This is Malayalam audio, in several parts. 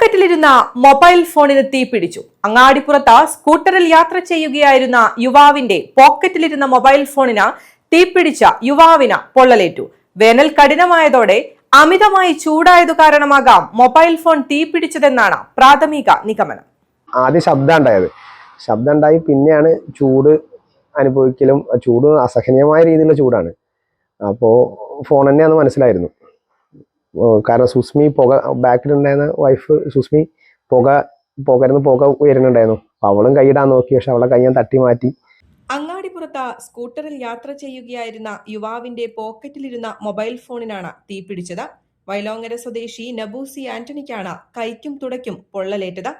പോക്കറ്റിലിരുന്ന മൊബൈൽ ഫോണിന് തീപിടിച്ചു. അങ്ങാടിപ്പുറത്ത് സ്കൂട്ടറിൽ യാത്ര ചെയ്യുകയായിരുന്ന യുവാവിന്റെ പോക്കറ്റിലിരുന്ന മൊബൈൽ ഫോണിന് തീപിടിച്ച യുവാവിന് പൊള്ളലേറ്റു. വേനൽ കഠിനമായതോടെ അമിതമായി ചൂടായതു കാരണമാകാം മൊബൈൽ ഫോൺ തീപിടിച്ചതെന്നാണ് പ്രാഥമിക നിഗമനം. ആദ്യം ശബ്ദം ഉണ്ടായി പിന്നെയാണ് ചൂട് അനുഭവിക്കലും. ചൂട് അസഹനീയമായ രീതിയിലുള്ള ചൂടാണ്. അപ്പോൾ ഫോൺ തന്നെയാണെന്ന് മനസ്സിലായിരുന്നു. കാരണം സുസ്മി ബാക്കിലുണ്ടായിരുന്ന വൈഫ് സുസ്മി പുക ഉയരുന്നുണ്ടായിരുന്നു. അപ്പോൾ അവളും കൈയിടാൻ നോക്കി, പക്ഷെ അവളെ കൈ ഞാൻ തട്ടി മാറ്റി. അങ്ങാടിപ്പുറത്ത് സ്കൂട്ടറിൽ യാത്ര ചെയ്യുകയായിരുന്ന യുവാവിന്റെ പോക്കറ്റിലിരുന്ന മൊബൈൽ ഫോണിനാണ് തീപിടിച്ചത്. വൈലോങ്ങര സ്വദേശി നബൂസി ആന്റണിക്കാണ് കൈക്കും തുടയ്ക്കും പൊള്ളലേറ്റത്.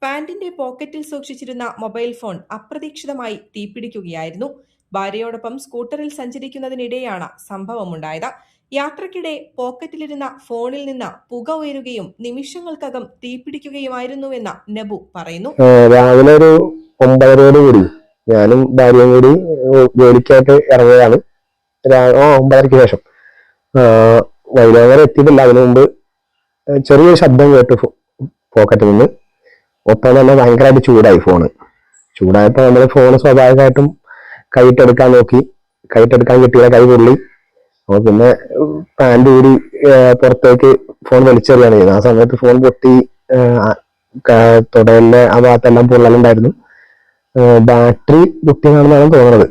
പാന്റിന്റെ പോക്കറ്റിൽ സൂക്ഷിച്ചിരുന്ന മൊബൈൽ ഫോൺ അപ്രതീക്ഷിതമായി തീപിടിക്കുകയായിരുന്നു. ഭാര്യയോടൊപ്പം സ്കൂട്ടറിൽ സഞ്ചരിക്കുന്നതിനിടെയാണ് സംഭവമുണ്ടായത്. യാത്രക്കിടെ പോക്കറ്റിലിരുന്ന ഫോണിൽ നിന്ന് പുക ഉയരുകയും നിമിഷങ്ങൾക്കകം തീപിടിക്കുകയുമായിരുന്നുവെന്ന് നബു പറയുന്നു. രാവിലെ ഒരു 9:30 ഞാനും ഭാര്യയും കൂടി ജോലിക്കായിട്ട് ഇറങ്ങിയതാണ്. 9:30 ശേഷം വൈകുന്നേരം എത്തിയിട്ടില്ല. അതിനു മുമ്പ് ചെറിയൊരു ശബ്ദം കേട്ടു പോക്കറ്റിൽ നിന്ന്. ഒപ്പം തന്നെ ഭയങ്കരമായിട്ട് ചൂടായി ഫോണ്. ചൂടായപ്പോൾ നമ്മൾ ഫോണ് സ്വാഭാവികമായിട്ടും കൈയിട്ടെടുക്കാൻ നോക്കി. കൈയിട്ടെടുക്കാൻ കിട്ടിയ കൈ പൊള്ളി. അപ്പോൾ പിന്നെ പാൻറ് കൂടി പുറത്തേക്ക് ഫോൺ വലിച്ചെറിയാണ് ചെയ്തത്. ആ സമയത്ത് ഫോൺ പൊട്ടി തുടലിലെ ആ ഭാഗത്തെല്ലാം പൊള്ളലുണ്ടായിരുന്നു. ബാറ്ററി പൊട്ടിയാണെന്നാണ് തോന്നുന്നത്.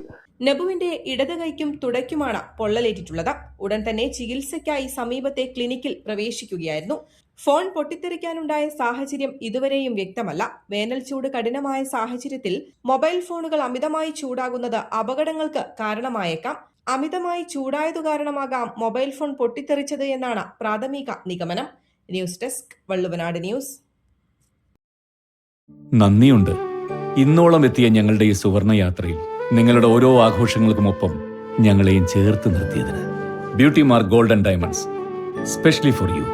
നബുവിന്റെ ഇടത് കൈക്കും തുടയ്ക്കുമാണ് പൊള്ളലേറ്റിട്ടുള്ളത്. ഉടൻ തന്നെ ചികിത്സയ്ക്കായി സമീപത്തെ ക്ലിനിക്കിൽ പ്രവേശിക്കുകയായിരുന്നു. ഫോൺ പൊട്ടിത്തെറിക്കാനുണ്ടായ സാഹചര്യം ഇതുവരെയും വ്യക്തമല്ല. വേനൽ ചൂട് കഠിനമായ സാഹചര്യത്തിൽ മൊബൈൽ ഫോണുകൾ അമിതമായി ചൂടാകുന്നത് അപകടങ്ങൾക്ക് കാരണമായേക്കാം. അമിതമായി ചൂടായതു കാരണമാകാം മൊബൈൽ ഫോൺ പൊട്ടിത്തെറിച്ചത് എന്നാണ് പ്രാഥമിക നിഗമനം. News desk, Valluvanad news. നന്ദിയുണ്ട്. ഇന്നോളം എത്തിയ ഞങ്ങളുടെ ഈ സുവർണ യാത്രയിൽ നിങ്ങളുടെ ഓരോ ആഘോഷങ്ങൾക്കുമൊപ്പം ഞങ്ങളെയും ചേർത്ത് നിർത്തിയതിന്. Beauty Mark gold and diamonds, specially for U.